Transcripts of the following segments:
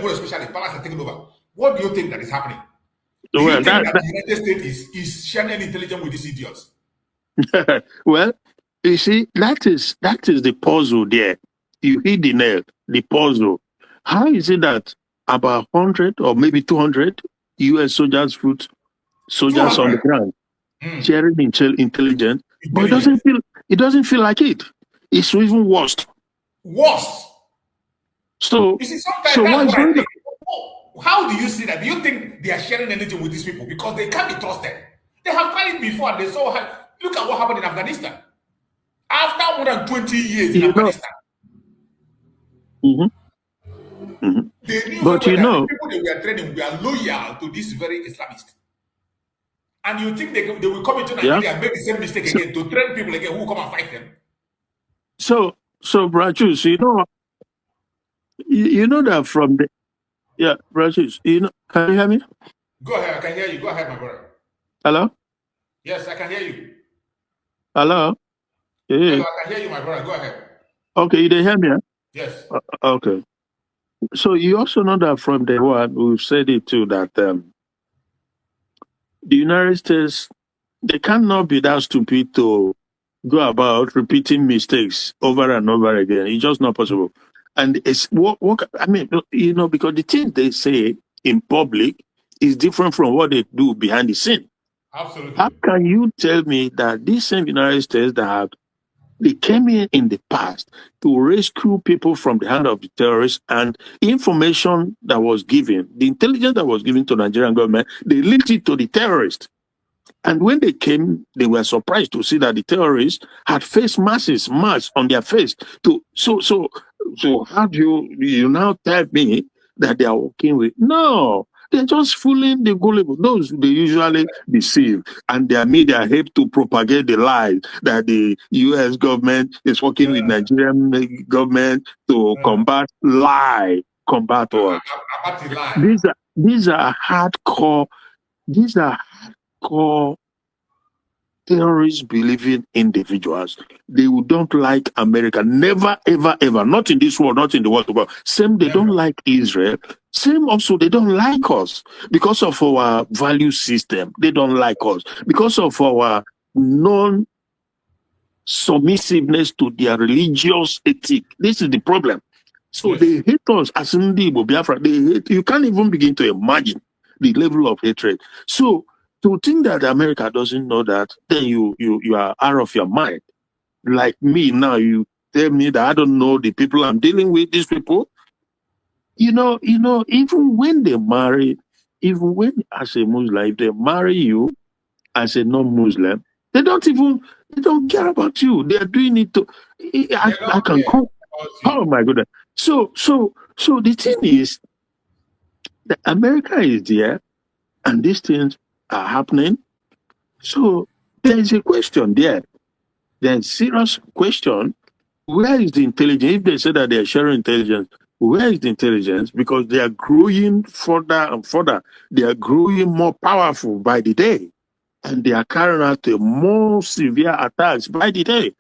more especially, Palace are taking over. What do you think that is happening? Do Well, you think that the United States is sharing any intelligence with these idiots? well, you see, that is the puzzle there. You hit the nail, the puzzle. How is it that about 100 or maybe 200 U.S. soldiers on the 200. ground sharing intelligence, but it doesn't feel like it. It's even worse. Worse. So, you see, sometimes that's what what I going think. How do you see that? Do you think they are sharing anything with these people? Because they can't be trusted. They have tried it before and they saw how. Look at what happened in Afghanistan. After more than 20 years in Afghanistan, they knew but very well that the people they were training were loyal to this very Islamist. And you think they will come into Nigeria and make the same mistake again to train people again who come and fight them? So Brachus, you know that from the Brachus, can you hear me? Go ahead, I can hear you. Go ahead, my brother. Hello? Yes, I can hear you. Hello? Hello, I can hear you, my brother. Go ahead. Okay, you didn't hear me? Huh? Yes. Okay. So you also know that from the one we've said it too that the United States, they cannot be that stupid to go about repeating mistakes over and over again. It's just not possible. And it's what I mean, because the things they say in public is different from what they do behind the scene. Absolutely. How can you tell me that these same United States they came in the past to rescue people from the hand of the terrorists, and information that was given, the intelligence that was given to the Nigerian government, they linked it to the terrorists. And when they came, they were surprised to see that the terrorists had face masks on their face. So how do you now tell me that they are working with? No, they're just fooling the gullible. Those they usually deceive, and their media help to propagate the lie that the U.S. government is working with Nigerian government to combat what? These are hardcore. These are hardcore terrorist believing individuals. They don't like America. Never, ever, ever. Not in this world, not in the world. Same, they don't like Israel. Same also, they don't like us because of our value system. They don't like us because of our non-submissiveness to their religious ethic. This is the problem. So they hate us as Ndi Biafra. They hate. You can't even begin to imagine the level of hatred. So to think that America doesn't know that, then you are out of your mind. Like me now, you tell me that I don't know the people I'm dealing with. These people, even when they marry, even when as a Muslim, if they marry you as a non-Muslim, they don't care about you. They are doing it to. I can go. Oh my goodness. So the thing is, that America is there, and these things are happening. So there is a question there. There's a serious question. Where is the intelligence? If they say that they are sharing intelligence, where is the intelligence? Because they are growing further and further. They are growing more powerful by the day. And they are carrying out more severe attacks by the day.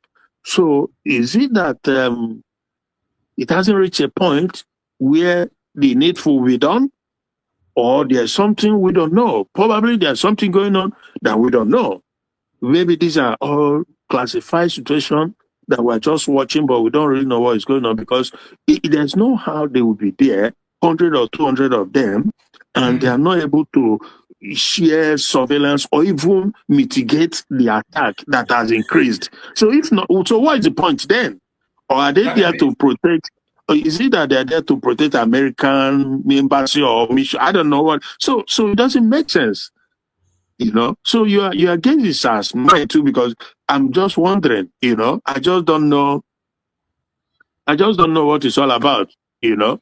So is it that it hasn't reached a point where the needful will be done? Or there's something we don't know? Probably there's something going on that we don't know. Maybe these are all classified situations that we're just watching, but we don't really know what is going on because there's no how they will be there, 100 or 200 of them, and they are not able to share surveillance or even mitigate the attack that has increased. So if not, so what is the point then? Or are they there to protect? Or is it that they're there to protect American embassy or mission? I don't know what. So it doesn't make sense. So your against this as mine too, because I'm just wondering, I just don't know what it's all about, They are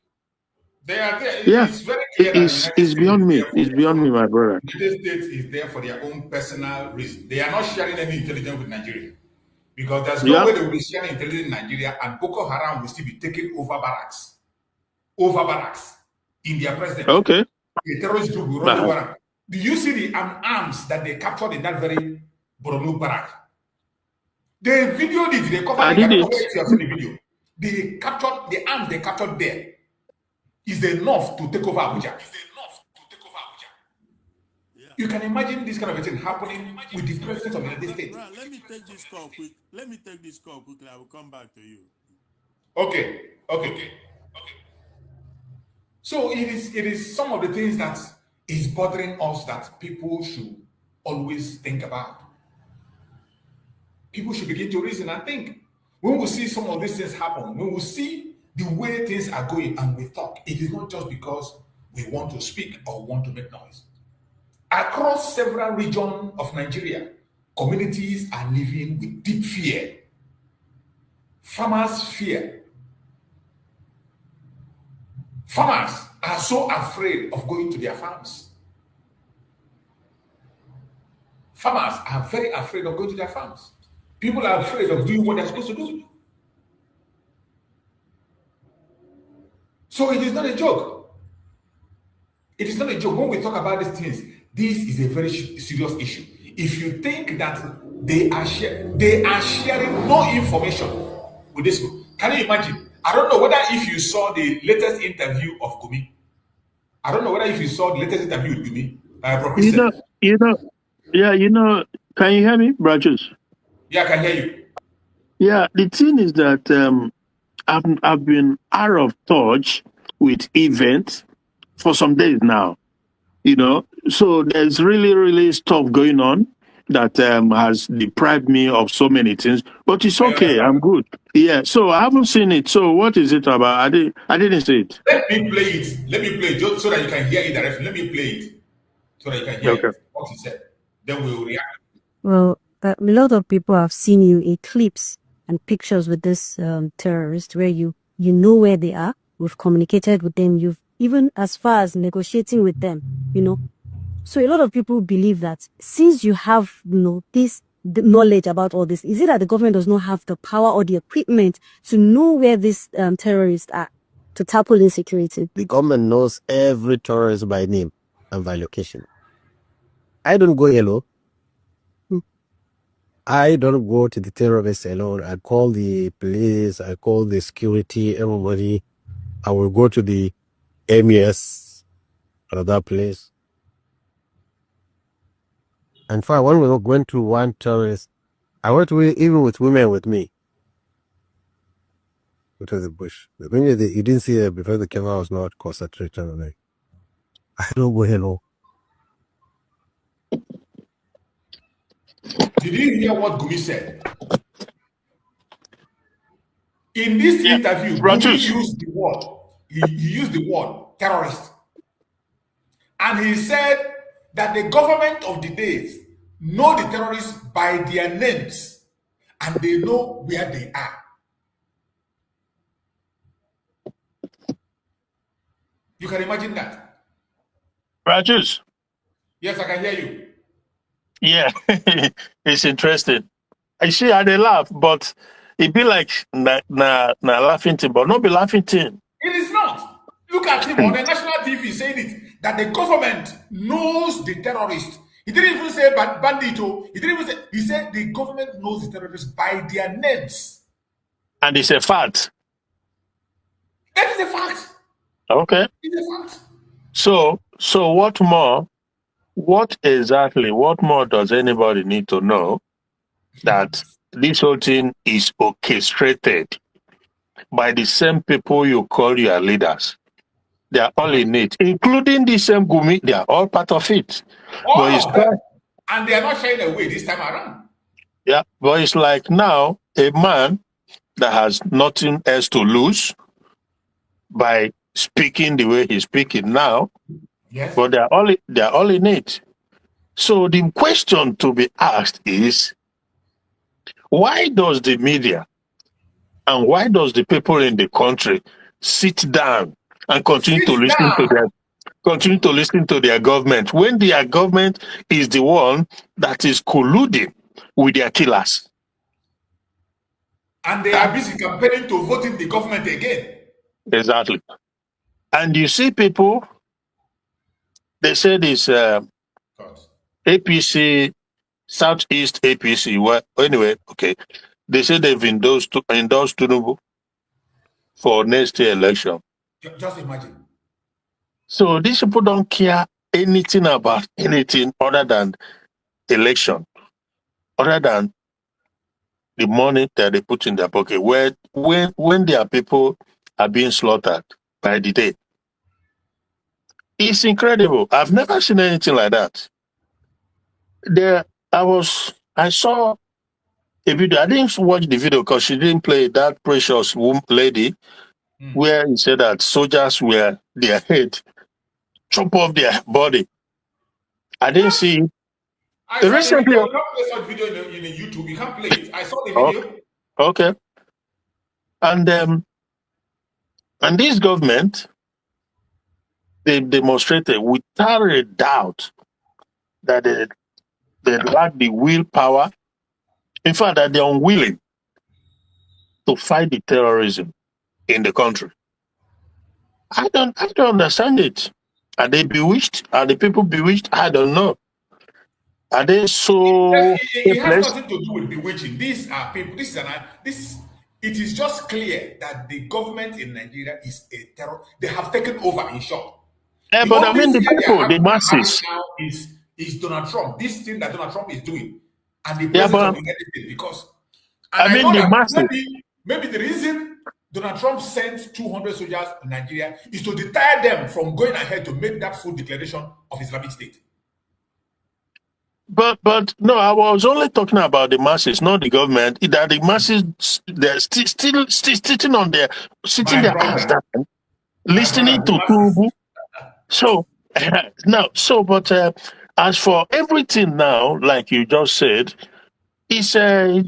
there. Yeah. It's very clear it's beyond me. It's beyond me, my brother. The United States is there for their own personal reason. They are not sharing any intelligence with Nigeria. Because there's no way they will be sharing intelligence in Nigeria and Boko Haram will still be taking over barracks in their president. Okay. The terrorist group will run over. Do you see the arms that they captured in that very Borno barrack? They videoed it. They covered it. I don't know if you have seen the video. They captured the arms they captured there. is enough to take over Abuja. You can imagine this kind of a thing happening with the president of the United States. Let me take this call quick. Let me take this call quickly. I will come back to you. Okay. So it is some of the things that is bothering us that people should always think about. People should begin to reason and think. When we see some of these things happen, when we see the way things are going and we talk, it is not just because we want to speak or want to make noise. Across several regions of Nigeria, communities are living with deep fear. Farmers fear. Farmers are so afraid of going to their farms. Farmers are very afraid of going to their farms. People are afraid of doing what they're supposed to do. So it is not a joke. It is not a joke. When we talk about these things, this is a very serious issue. If you think that they are sharing no information with this group, can you imagine? I don't know whether if you saw the latest interview of Gumi. I don't know whether if you saw the latest interview with Gumi. Can you hear me, Branches? Yeah, I can hear you. Yeah, the thing is that I've been out of touch with events for some days now. So there's really stuff going on that has deprived me of so many things, but it's okay. I'm good. Yeah. So I haven't seen it. So what is it about? I didn't see it. Let me play it just so that you can hear it directly. Let me play it so that you can hear it, what he said. Then we will react. Well, a lot of people have seen you in clips and pictures with this terrorist where you know where they are. We've communicated with them. You've even as far as negotiating with them, So a lot of people believe that since you have, this the knowledge about all this, is it that the government does not have the power or the equipment to know where these terrorists are to tackle insecurity? The government knows every terrorist by name and by location. I don't go alone. I don't go to the terrorists alone. I call the police, I call the security, everybody. I will go to the MES or that place. And far, when we went to one terrorist, I went even with women with me. Go to the bush. The thing is that you didn't see it because the camera was not concentrated on it. I don't go alone. Did you hear what Gumi said? In this interview, Gumi used the word. He used the word terrorist. And he said that the government of the days know the terrorists by their names and they know where they are. You can imagine that. Rajus. Yes, I can hear you. Yeah, it's interesting. I see how they laugh, but it be like na laughing thing, but not be laughing thing. It is not. Look at him on the national TV saying it, that the government knows the terrorists. He didn't even say bandito. He didn't even say, he said the government knows the terrorists by their names. And it's a fact. That is a fact. Okay. It's a fact. So what more? What more does anybody need to know that this whole thing is orchestrated by the same people you call your leaders? They are all in it, including the same Gumi. They are all part of it. And they are not shying away this time around. Yeah, but it's like now a man that has nothing else to lose by speaking the way he's speaking now. Yes. But they are all in it. So the question to be asked is, why does the media and why does the people in the country sit down and continue to listen to their government when their government is the one that is colluding with their killers? And they are busy campaigning to vote in the government again. Exactly. And you see people, they say this APC, Southeast APC. Well, anyway, okay. They say they've endorsed Tinubu for next year election. Just imagine. So these people don't care anything about anything other than election, other than the money that they put in their pocket. When their people are being slaughtered by the day, it's incredible. I've never seen anything like that. I saw a video. I didn't watch the video because she didn't play that precious lady where he said that soldiers were their head, chop off their body. I didn't see it. I saw the Recently, video. You can't play such video in YouTube. You can't play it. I saw the video. Okay. And this government, they demonstrated without a doubt that they lack the willpower. In fact, that they're unwilling to fight the terrorism in the country. I don't understand it. Are they bewitched? Are the people bewitched? I don't know. Are they so It has nothing to do with bewitching. These are people. It is just clear that the government in Nigeria is a terror. They have taken over, in short. Yeah, but I mean the people, the masses. Now is Donald Trump. This thing that Donald Trump is doing, and the president of the United States. Because I mean the masses. Maybe the reason Donald Trump sent 200 soldiers to Nigeria is to deter them from going ahead to make that full declaration of Islamic State. But no, I was only talking about the masses, not the government. That the masses, they're still sitting on their their ass down, listening to Tubu. So but as for everything now, like you just said, it's I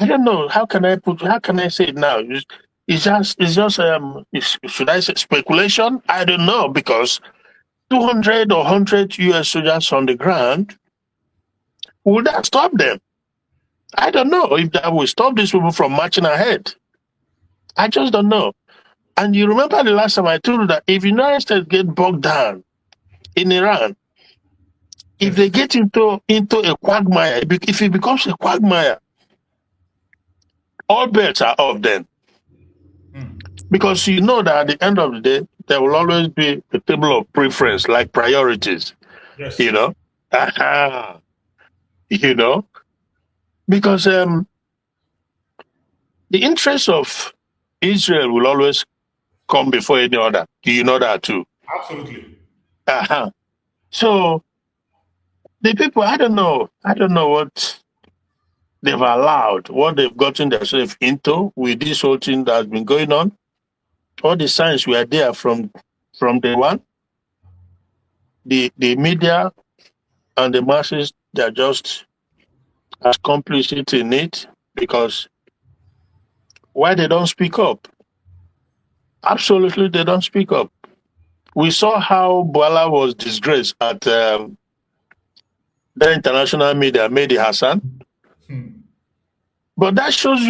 don't know how can I say it now? It's just should I say speculation? I don't know, because 200 or 100 US soldiers on the ground, will that stop them? I don't know if that will stop these people from marching ahead. I just don't know. And you remember the last time I told you that if the United States get bogged down in Iran, if they get into a quagmire, if it becomes a quagmire, all bets are off then. Because you know that at the end of the day, there will always be a table of preference, like priorities. Yes. You know? You know? Because the interests of Israel will always come before any other. Do you know that too? Absolutely. So the people, I don't know what they've allowed, what they've gotten themselves into with this whole thing that's been going on. All the signs were there from day one. The media and the masses, they're just as complicit in it, because why they don't speak up? Absolutely, they don't speak up. We saw how Boala was disgraced at the international media, Mehdi Hassan. But that tells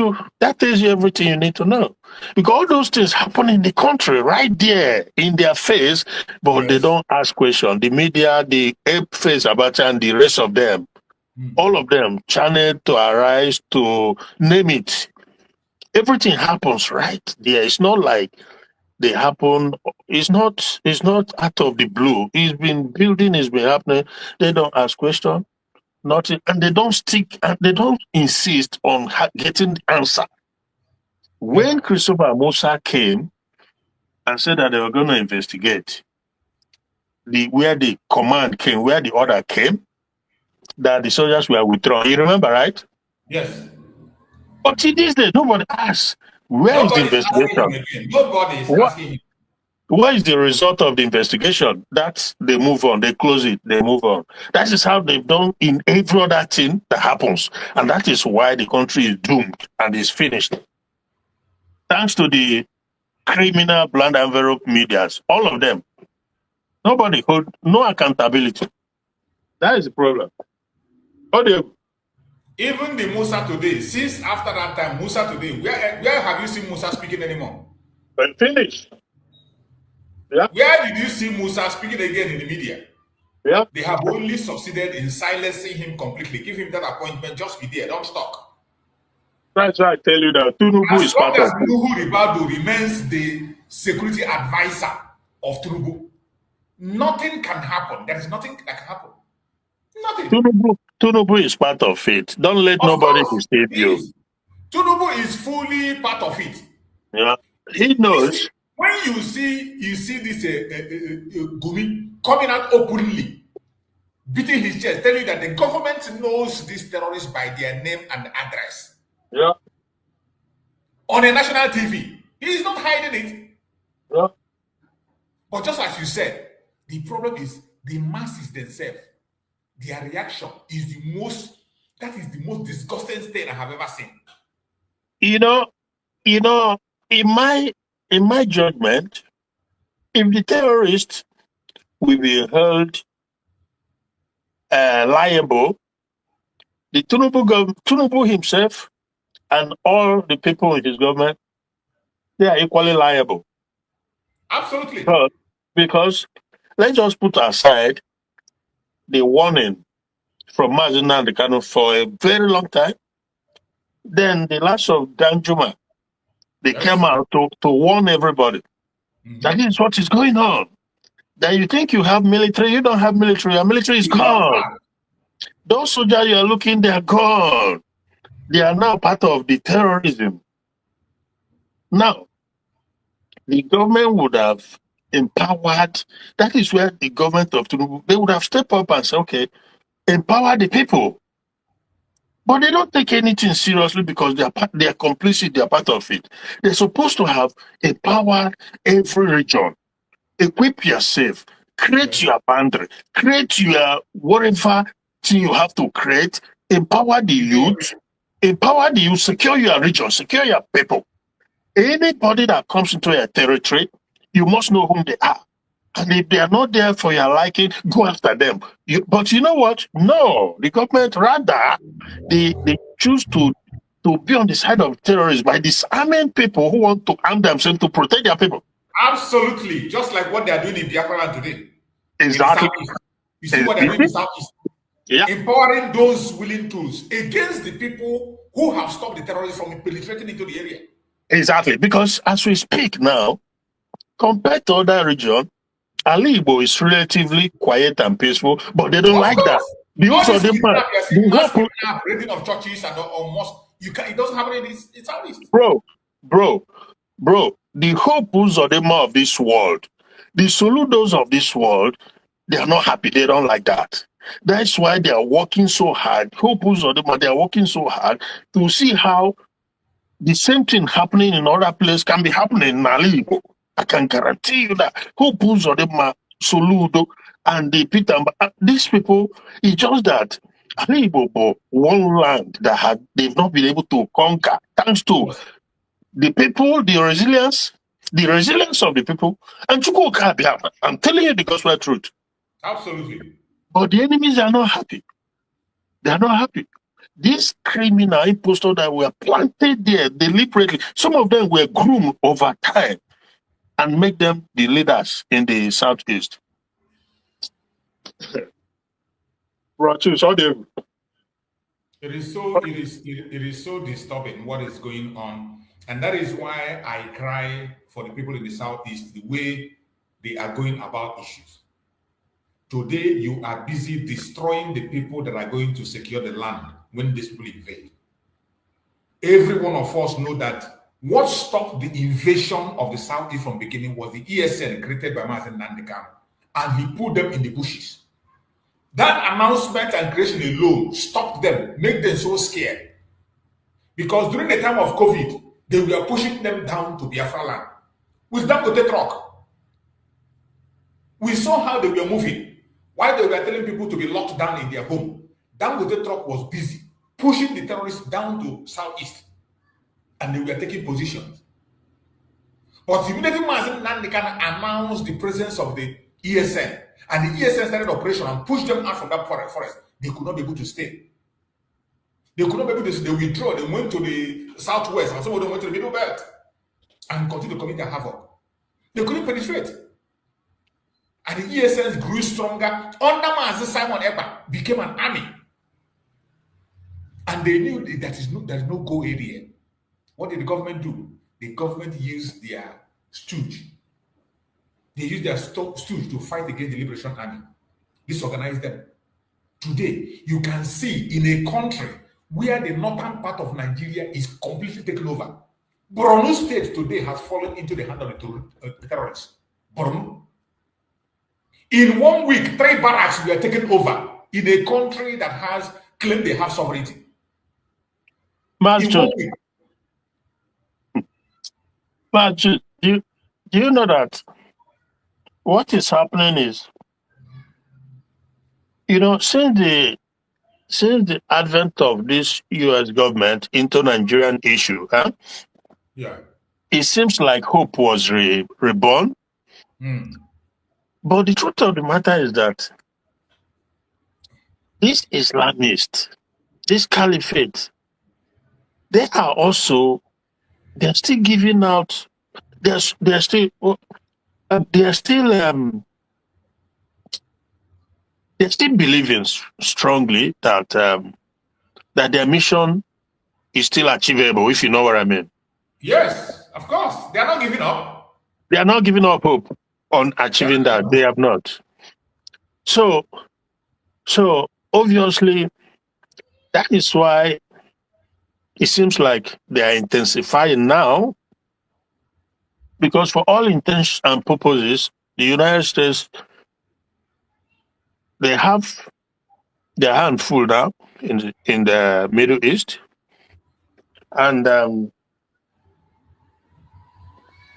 you everything you need to know. Because all those things happen in the country, right there, in their face, but they don't ask questions. The media, the face Abacha and the rest of them, all of them, Channel to Arise to name it. Everything happens right there. It's not like they happen. It's not out of the blue. It's been building, it's been happening. They don't ask questions. Nothing, and they don't stick, and they don't insist on getting the answer. When Christopher Musa came and said that they were going to investigate where the command came, where the order came, that the soldiers were withdrawn. You remember, right? Yes. But to this day, nobody asks, where is the investigation? Nobody is asking him. What is the result of the investigation? That's they move on, they close it, they move on. That is how they've done in every other thing that happens. And that is why the country is doomed and is finished. Thanks to the criminal blind envelope medias, all of them. Nobody hold, no accountability. That is the problem. Even the Musa today, since after that time, Musa today, where have you seen Musa speaking anymore? Well, finished. Yeah. Where did you see Musa speaking again in the media? Yeah. They have only succeeded in silencing him completely. Give him that appointment, just be there, don't talk. That's why I tell you that Tinubu is part of it. Nuhu Ribadu remains the security advisor of Tinubu. nothing can happen. There is nothing that can happen. Nothing. Tinubu is part of it. Don't let Of nobody course, deceive he you. is. Tinubu is fully part of it. Yeah, he knows. When you see this Gumi coming out openly, beating his chest, telling you that the government knows these terrorists by their name and address. Yeah. On a national TV, he is not hiding it. Yeah. But just as you said, the problem is the masses themselves. Their reaction is the most disgusting thing I have ever seen. You know, in my judgment, if the terrorists will be held liable, the Tinubu himself and all the people in his government, they are equally liable. Absolutely. Because let's just put aside the warning from Mazina and the Kano for a very long time. Then the last of Danjuma, they came out to warn everybody that is what is going on. That you think you have military, you don't have military. Your military is gone. Those soldiers you are looking, they are gone. They are now part of the terrorism. Now, the government would have empowered. That is where the government of Tinubu, they would have stepped up and said, okay, empower the people. But they don't take anything seriously because they are complicit, they are part of it. They're supposed to have empowered every region. Equip yourself, create your boundary, create your whatever thing you have to create, empower the youth, secure your region, secure your people. Anybody that comes into your territory, you must know whom they are. And if they are not there for your liking, go after them. But you know what? No, the government rather they choose to be on the side of terrorists by disarming people who want to arm themselves to protect their people. Absolutely, just like what they are doing in Biafra land today. Exactly. You see what they're doing in the Southeast? Yeah. Empowering those willing tools against the people who have stopped the terrorists from penetrating into the area. Exactly, because as we speak now, compared to other regions, Ali Igbo is relatively quiet and peaceful, but they don't like that. Because of them, raiding of churches and mosques, it doesn't happen in the Southeast. Bro, the Hopus or the more of this world, the Soludos of this world, they are not happy. They don't like that. That's why they are working so hard. Hopus or the more, they are working so hard to see how the same thing happening in other places can be happening in Ali Igbo. I can guarantee you that Hopus or the more, Soludo and the Peter, these people, it's just that Ali Igbo, one land that they've not been able to conquer, thanks to the people, the resilience of the people, and Chukwuka. I'm telling you the gospel truth. Absolutely. But the enemies are not happy. They are not happy. These criminal impostors that were planted there deliberately, some of them were groomed over time and make them the leaders in the Southeast. It is so disturbing what is going on. And that is why I cry for the people in the Southeast, the way they are going about issues. Today, you are busy destroying the people that are going to secure the land when these people invade. Every one of us know that what stopped the invasion of the Southeast from beginning was the ESN created by Mazen Nandekam, and he put them in the bushes. That announcement and creation alone stopped them, made them so scared. Because during the time of COVID, they were pushing them down to Biafra land with Dangote truck. We saw how they were moving. While they were telling people to be locked down in their home, Dangote truck was busy pushing the terrorists down to Southeast. And they were taking positions. But immediately Mazen Nandekan announced the presence of the ESN, and the ESN started operation and pushed them out from that forest, they could not be able to stay. They could not be able to stay. They withdrew. They went to the southwest, and some of them went to the middle belt and continued to commit their havoc. They couldn't penetrate. And the ESNs grew stronger. Under Mazen Simon Ekpa became an army. And they knew that there is no go area. What did the government do? The government used their stooge They use their stools to fight against the Liberation Army. Disorganize them. Today, you can see in a country where the northern part of Nigeria is completely taken over. Borno State today has fallen into the hand of the terrorists. Borno. In 1 week, 3 barracks were taken over in a country that has claimed they have sovereignty. Master, do you know that what is happening is, since the advent of this U.S. government into Nigerian issue, it seems like hope was reborn. But the truth of the matter is that these Islamists, this caliphate, they're still giving out. They're still believing strongly that their mission is still achievable, if you know what I mean. Yes, of course. They are not giving up. They are not giving up hope on achieving that. They have not. So obviously, that is why it seems like they are intensifying now, because for all intents and purposes, the United States, they have their hand full now in the Middle East, and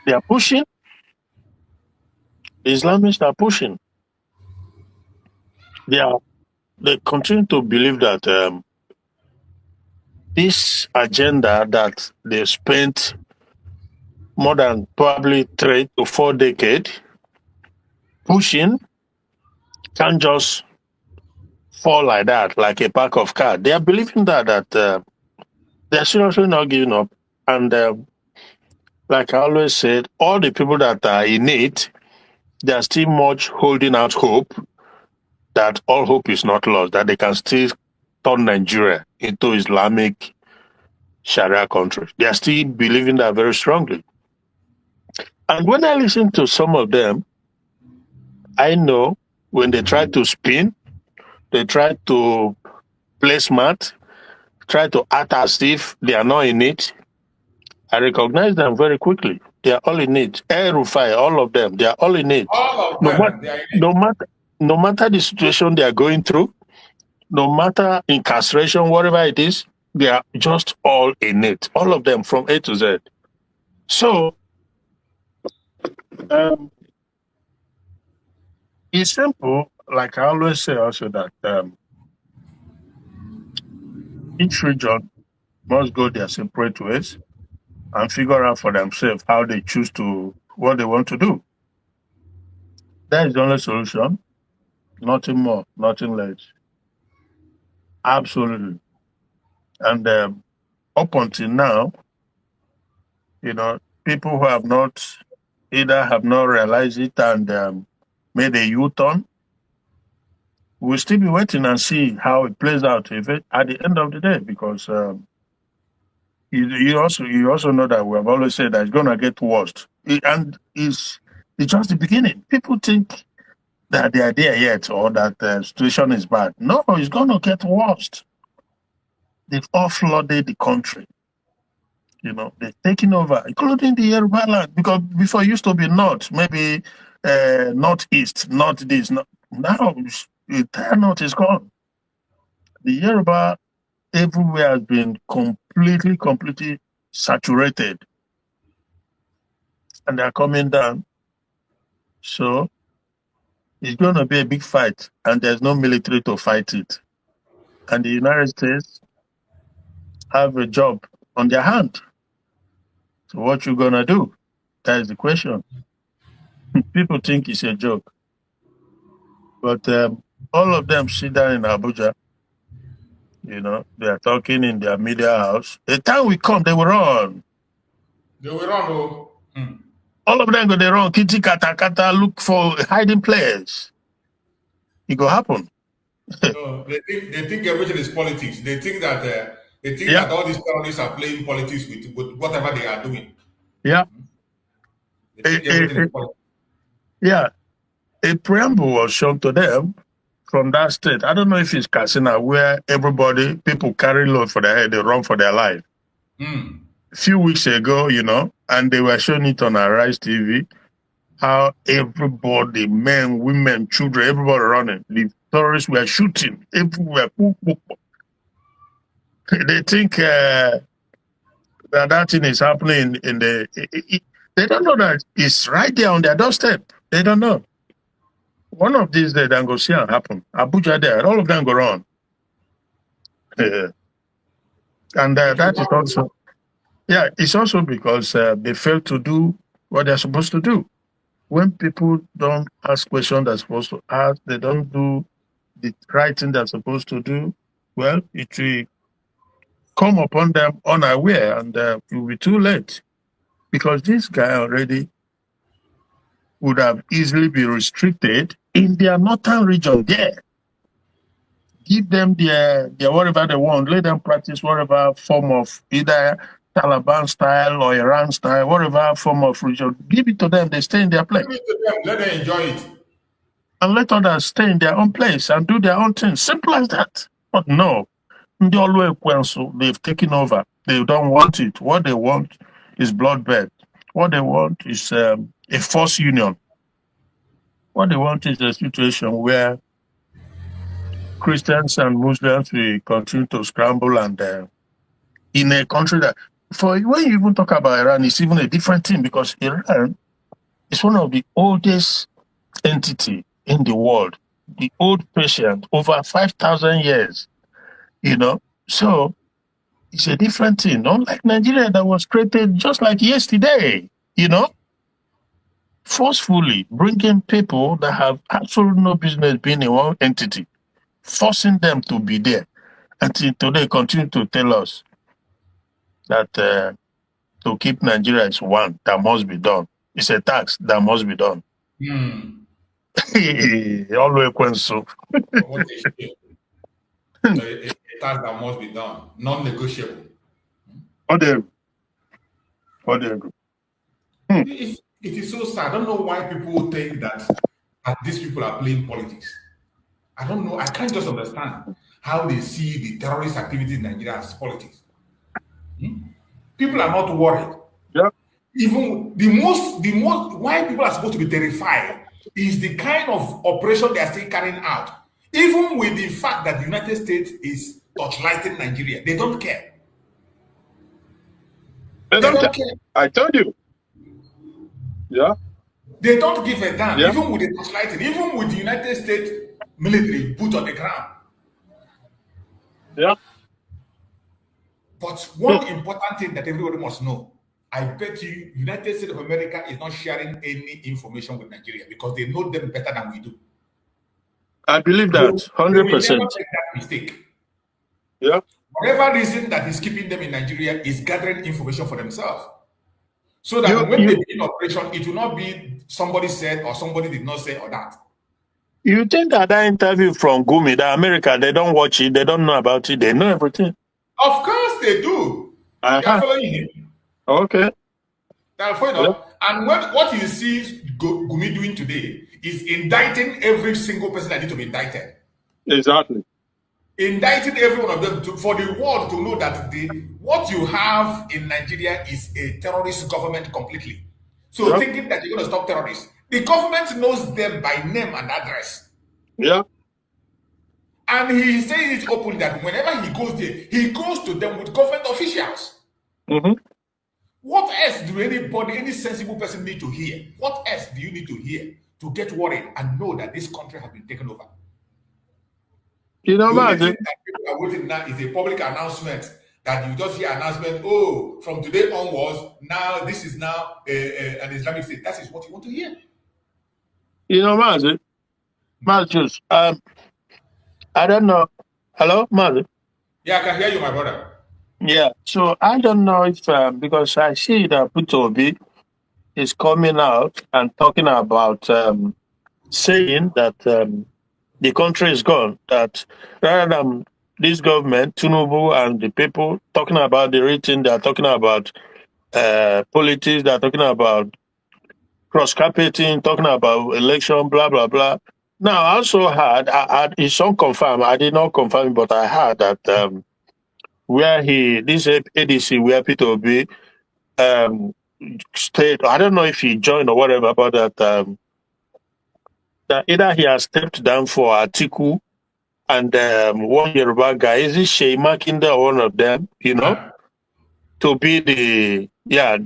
they are pushing. The Islamists are pushing. They continue to believe that this agenda that they spent more than probably 3 to 4 decades pushing can't just fall like that, like a pack of cards. They are believing that they're seriously not giving up. And like I always said, all the people that are in it, they are still much holding out hope that all hope is not lost, that they can still turn Nigeria into Islamic Sharia country. They are still believing that very strongly. And when I listen to some of them, I know when they try to spin, they try to play smart, try to act as if they are not in it, I recognize them very quickly. They are all in it. Rufai, all of them, they are all in it. All of them, they are in it. No matter the situation they are going through, no matter incarceration, whatever it is, they are just all in it. All of them from A to Z. So, it's simple. Like I always say also that each region must go their separate ways and figure out for themselves how they choose to, what they want to do. That is the only solution. Nothing more, nothing less. Absolutely. And up until now, people who have not realized it and made a U-turn, we'll still be waiting and see how it plays out at the end of the day, because you also know that we have always said that it's going to get worse. And it's just the beginning. People think that they are there yet or that the situation is bad. No, it's going to get worse. They've all flooded the country. They're taking over, including the Yoruba land, because before it used to be north, maybe northeast, not this. Now, the entire north is gone. The Yoruba everywhere has been completely saturated. And they're coming down. So it's going to be a big fight, and there's no military to fight it. And the United States have a job on their hand. So what you going to do? That is the question. People think it's a joke. But all of them sit down in Abuja. They are talking in their media house. The time we come, they will run. They will run. All of them go they run. Kitty kata kata, look for hiding place. It will happen. No, they think everything is politics. They think that that all these terrorists are playing politics with whatever they are doing. Yeah. They think everything is politics. Yeah, a preamble was shown to them from that state. I don't know if it's Katsina, where people carry load for their head, they run for their life. Mm. A few weeks ago, and they were showing it on Arise TV, how everybody, men, women, children, everybody running. The terrorists were shooting everywhere. They think that thing is happening in they don't know that it's right there on their doorstep. They don't know. One of these days, then go see it happen. Abuja there, all of them go run. And that is also, it's also because they fail to do what they're supposed to do. When people don't ask questions they're supposed to ask, they don't do the right thing they're supposed to do, well, it will come upon them unaware, and it will be too late. Because this guy already would have easily been restricted in their northern region there. Give them their whatever they want, let them practice whatever form of either Taliban style or Iran style, whatever form of religion. Give it to them, they stay in their place. Give it to them, let them enjoy it. And let others stay in their own place and do their own thing. Simple as that. But no, they've taken over. They don't want it. What they want is bloodbath. What they want is a forced union. What they want is a situation where Christians and Muslims will continue to scramble, and in a country that, when you even talk about Iran, it's even a different thing, because Iran is one of the oldest entity in the world, the old patient, over 5,000 years, So it's a different thing, unlike Nigeria that was created just like yesterday, forcefully bringing people that have absolutely no business being in one entity, forcing them to be there. Until today, continue to tell us that to keep Nigeria is one that must be done. It's a tax that must be done. Always so. What they say. A tax that must be done, non-negotiable. It is so sad. I don't know why people think that these people are playing politics. I don't know. I can't just understand how they see the terrorist activity in Nigeria as politics. People are not worried. Yeah. Even the most why people are supposed to be terrified is the kind of operation they are still carrying out. Even with the fact that the United States is torchlighting Nigeria, they don't care. They don't care. I told you. Yeah. They don't give a damn, Yeah. even with the torchlighting, even with the United States military boot on the ground. Yeah. But one important thing that everybody must know, I bet you United States of America is not sharing any information with Nigeria because they know them better than we do. I believe that 100%. They will never make that mistake. Yeah. Whatever reason that is keeping them in Nigeria is gathering information for themselves. So that when they begin operation, it will not be somebody said or somebody did not say or that. You think that interview from Gumi, that America, they don't watch it, they don't know about it, they know everything? Of course they do. They are following him. Okay. They are following up. And what you see Gumi doing today is indicting every single person that needs to be indicted. Exactly. Indicting every one of them for the world to know that what you have in Nigeria is a terrorist government completely. So thinking that you're going to stop terrorists, the government knows them by name and address. Yeah. And he says it openly that whenever he goes there, he goes to them with government officials. Mm-hmm. What else do any sensible person need to hear? What else do you need to hear to get worried and know that this country has been taken over? You know, the only thing that people are waiting now is a public announcement that you just hear announcement, from today onwards, now this is now an Islamic state. That is what you want to hear. You know, Marcus, I don't know. Hello, Marcus? Yeah, I can hear you, my brother. Yeah, so I don't know if, because I see that Putobi is coming out and talking about saying that the country is gone, that rather than this government, Tinubu and the people talking about the written, they're talking about politics, they're talking about cross-carpeting, talking about election, blah, blah, blah. Now, I also heard, it's unconfirmed, I did not confirm, but I heard that where this ADC, where Peter Obi stayed, I don't know if he joined or whatever, but that either he has stepped down for Atiku and one Yoruba guy, is it Shea Makinda or one of them, to be yeah,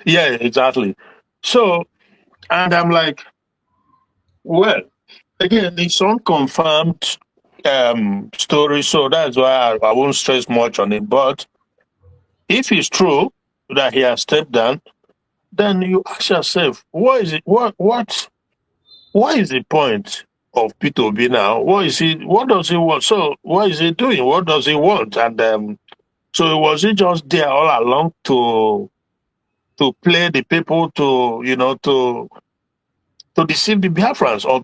exactly. So, and I'm like, well, again, it's unconfirmed story, so that's why I won't stress much on it. But if it's true that he has stepped down, then you ask yourself, what is the point of Peter Obi now? What does he want? So what is he doing? What does he want? And so was he just there all along to play the people, to deceive the Biafrans, or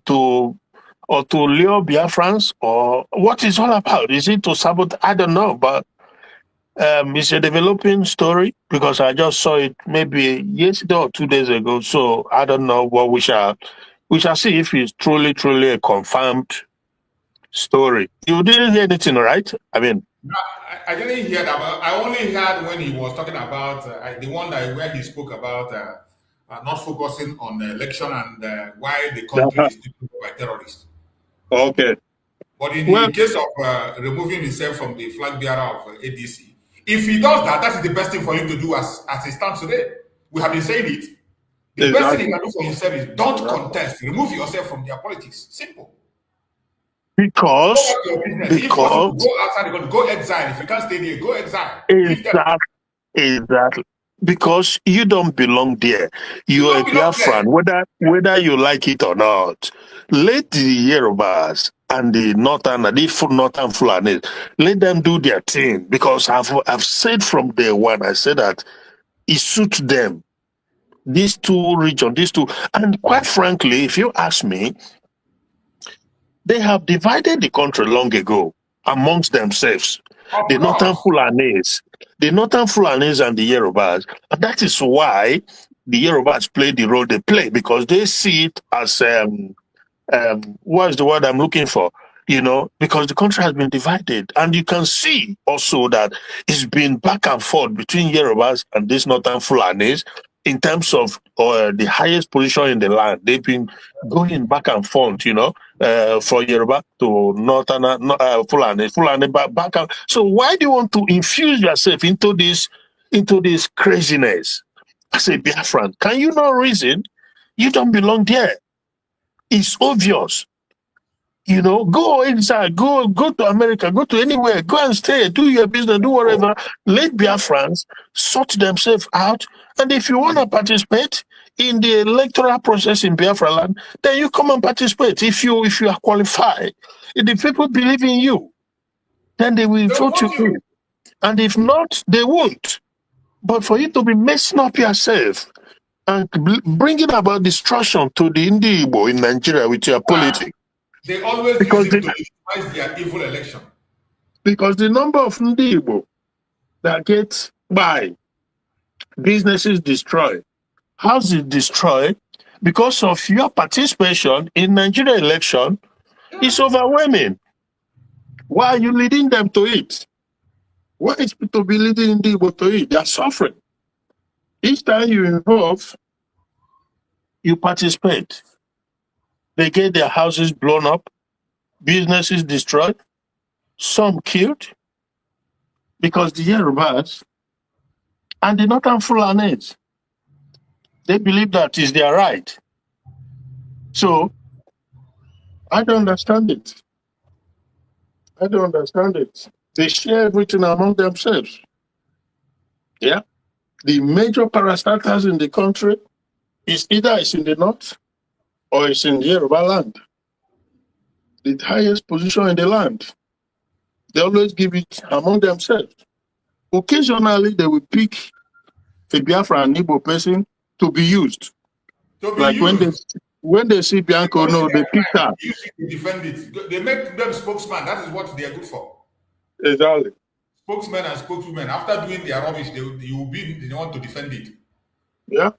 to lure Biafrans, or what is all about? Is it to sabotage? I don't know, but it's a developing story because I just saw it maybe yesterday or 2 days ago. So I don't know what we shall see if it's truly a confirmed story. You didn't hear anything, right? I mean, no, I didn't hear that. But I only heard when he was talking about the one where he spoke about not focusing on the election and why the country is taken by terrorists. Okay. But in the case of removing himself from the flag bearer of ADC, if he does that, that is the best thing for him to do as it stands today. We have been saying it. The best thing he can do for himself is don't contest. Remove yourself from their politics. Simple. Because if possible, go outside, go exile. If you can't stay there, go exile. Exactly. Because you don't belong there. You are a Biafran, whether you like it or not. Let the Yorubas and the northern Fulani, let them do their thing. Because I've said from day one, I said that it suits them. These two regions, and quite frankly, if you ask me, they have divided the country long ago amongst themselves. The northern Fulanis and the Yorubas. And that is why the Yorubas play the role they play, because they see it as what's the word I'm looking for? Because the country has been divided. And you can see also that it's been back and forth between Yorubas and these northern Fulanis in terms of the highest position in the land. They've been going back and forth, for Yoruba to northern Fulani back and. So why do you want to infuse yourself into this craziness? I say, Biafran, can you not reason? You don't belong there. It's obvious. Go inside, go to America, go to anywhere, go and stay, do your business, do whatever. Let Biafrans sort themselves out. And if you want to participate in the electoral process in Biafra land, then you come and participate. If you are qualified, if the people believe in you, then they will vote you in. And if not, they won't. But for you to be messing up yourself and bringing about destruction to the Igbo in Nigeria with your politics. They always use it to legitimize their evil election. Because the number of Igbo that get by, businesses destroyed, houses destroyed, because of your participation in Nigeria election is overwhelming. Why are you leading them to it? Why is people be leading Igbo to it? They are suffering. Each time you involve, you participate. They get their houses blown up, businesses destroyed, some killed, because the Yorubas and the northern Fulanis, they believe that is their right. So, I don't understand it. They share everything among themselves. Yeah. The major parastatals in the country is either it's in the north or it's in the Yoruba land. The highest position in the land. They always give it among themselves. Occasionally, they will pick a Biafra and Igbo person to be used. When they see Bianco, no, they pick her. They defend it. They make them spokesman. That is what they are good for. Exactly. Spokesmen and spokeswomen. After doing their rubbish, they will be the one to defend it. Yeah.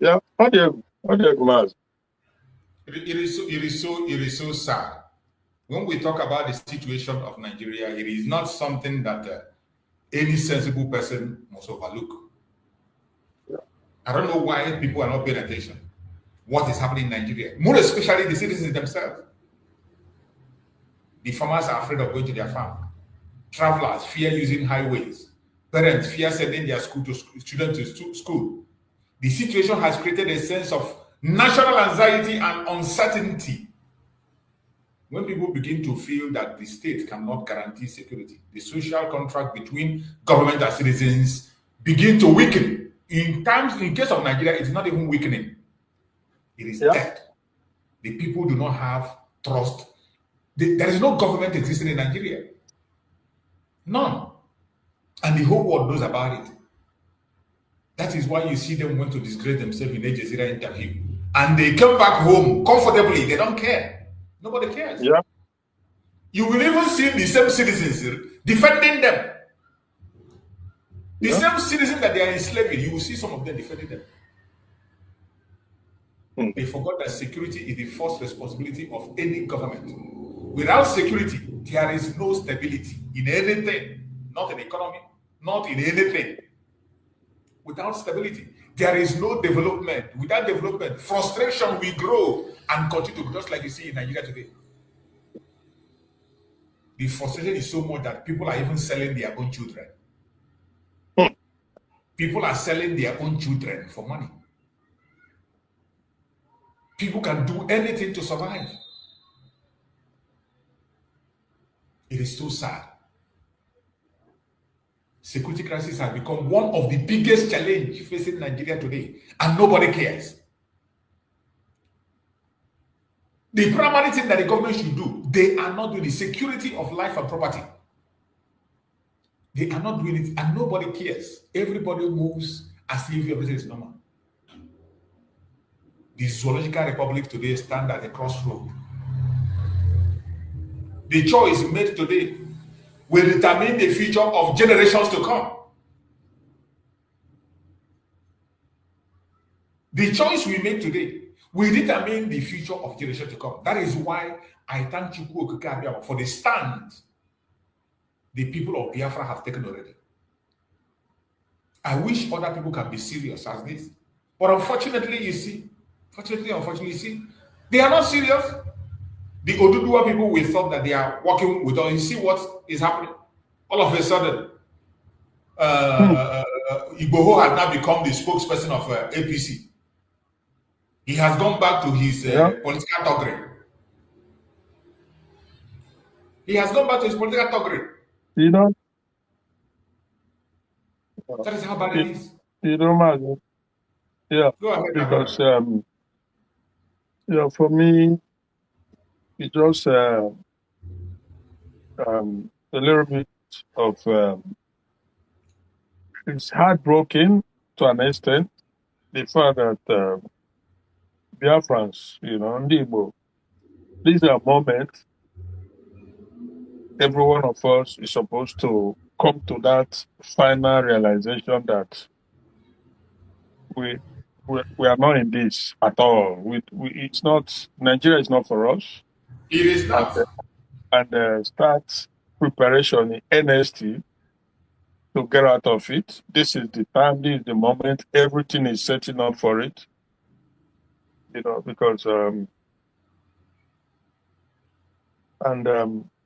Yeah, what do you ask? It is so sad. When we talk about the situation of Nigeria, it is not something that any sensible person must overlook. I don't know why people are not paying attention. What is happening in Nigeria, more especially the citizens themselves. The farmers are afraid of going to their farm. Travelers fear using highways. Parents fear sending their children to school. The situation has created a sense of national anxiety and uncertainty. When people begin to feel that the state cannot guarantee security, the social contract between government and citizens begin to weaken. In case of Nigeria, it's not even weakening. It is dead. The people do not have trust. There is no government existing in Nigeria. None. And the whole world knows about it. That is why you see them want to disgrace themselves in a Jazeera interview. And they come back home comfortably. They don't care. Nobody cares. Yeah. You will even see the same citizens defending them. The same citizens that they are enslaving, you will see some of them defending them. They forgot that security is the first responsibility of any government. Without security, there is no stability in anything, not in economy, not in anything. Without stability, there is no development. Without development, frustration will grow and continue, just like you see in Nigeria today. The frustration is so much that people are even selling their own children. People are selling their own children for money. People can do anything to survive. It is so sad. Security crisis has become one of the biggest challenges facing Nigeria today, and nobody cares. The primary thing that the government should do, they are not doing the security of life and property. They are not doing it, and nobody cares. Everybody moves as if everything is normal. The Zoological Republic today stand at a crossroad. The choice made today will determine the future of generations to come. The choice we make today will determine the future of generations to come. That is why I thank Chukwu Okike Abiyama for the stand the people of Biafra have taken already. I wish other people can be serious as this. But unfortunately, you see, they are not serious. The Oduduwa people, we thought that they are working with us. You see what is happening? All of a sudden, Igboho has now become the spokesperson of APC. He has gone back to his political thuggery. You know, That is how bad it is. you know, man. Yeah, Go ahead. because for me, it just a little bit of it's heartbroken to an extent. The fact that Biafrans, Ndibo, these are moments every one of us is supposed to come to that final realization that we are not in this at all. It's not, Nigeria is not for us. It is not. And start preparation in NST to get out of it. This is the time, this is the moment, everything is setting up for it. Because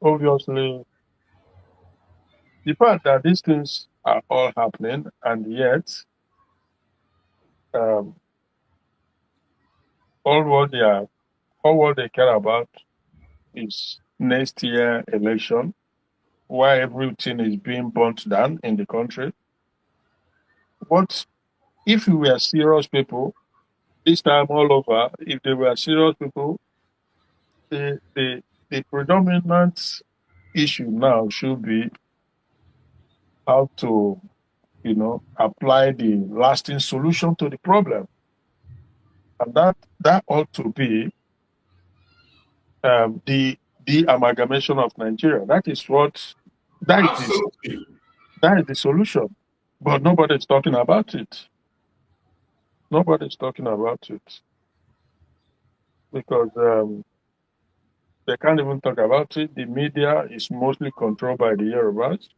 obviously the fact that these things are all happening, and yet all what they care about is next year election, why everything is being burnt down in the country. But if we were serious people, this time all over, if they were serious people, the predominant issue now should be how to, apply the lasting solution to the problem. And that ought to be the amalgamation of Nigeria. That is the solution. But nobody is talking about it. Nobody's talking about it because they can't even talk about it. The media is mostly controlled by the Yorubas,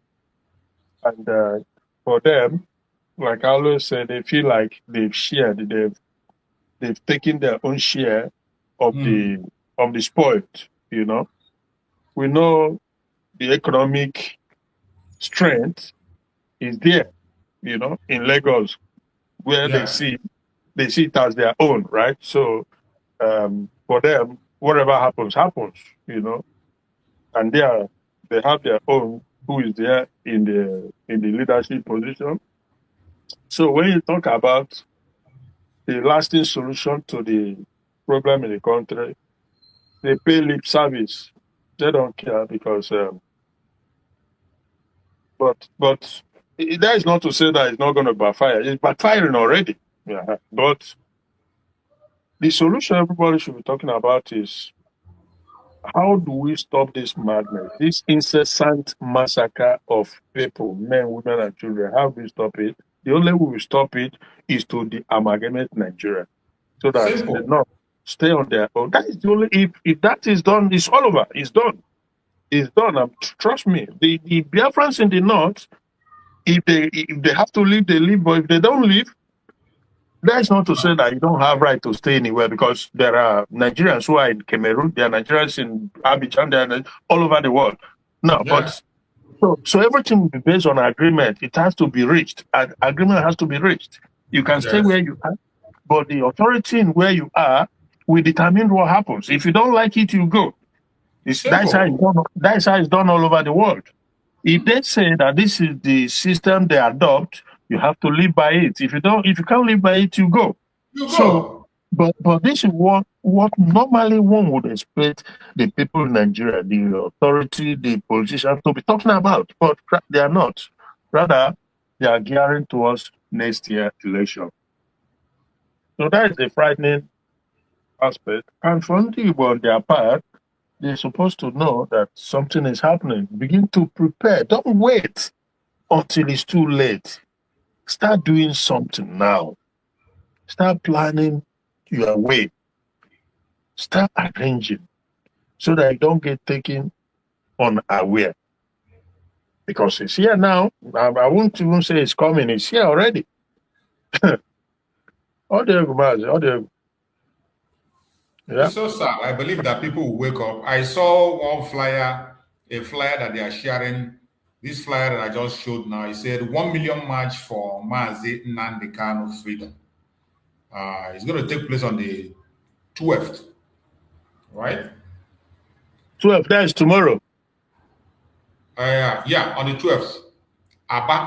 and for them, like I always say, they feel like they've taken their own share of the spoiled. You know, we know the economic strength is there. You know, in Lagos, where they Yeah. see it as their own, right? So for them, whatever happens, happens. You know, and they have their own who is there in the leadership position. So when you talk about the lasting solution to the problem in the country, they pay lip service. They don't care because, but that is not to say that it's not going to backfire. It's backfiring already. Yeah. But the solution everybody should be talking about is how do we stop this madness, this incessant massacre of people, men, women, and children? How do we stop it? The only way we stop it is to de-amalgamate Nigeria so that the Simple. North stay on their own. That is the only, if that is done, it's all over. It's done. It's done. Trust me. The Biafrans in the North, if they have to leave, they leave. But if they don't leave, that's not to say that you don't have right to stay anywhere, because there are Nigerians who are in Cameroon, there are Nigerians in Abidjan, there are all over the world. No, Yeah. but so everything will be based on agreement. It has to be reached. An agreement has to be reached. You can stay Yes. where you are, but the authority in where you are will determine what happens. If you don't like it, you go. That's how it's Simple. done. That's how it's done all over the world. If they say that this is the system they adopt, you have to live by it. If you can't live by it, you go. You So, go. but this is what normally one would expect the people in Nigeria, the authority, the politicians to be talking about, but they are not. Rather, they are gearing towards next year election. So that is a frightening aspect. And from the on their part, they're supposed to know that something is happening. Begin to prepare. Don't wait until it's too late. Start doing something now. Start planning your way. Start arranging so that you don't get taken unaware. Because it's here now. I won't even say it's coming. It's here already. Yeah. It's so sad. I believe that people will wake up. I saw one flyer, a flyer that they are sharing. This flyer that I just showed now, it said 1 million march for Mazi Nnamdi Kanu freedom. It's going to take place on the 12th, right? 12, that is tomorrow. Yeah, on the 12th. Aba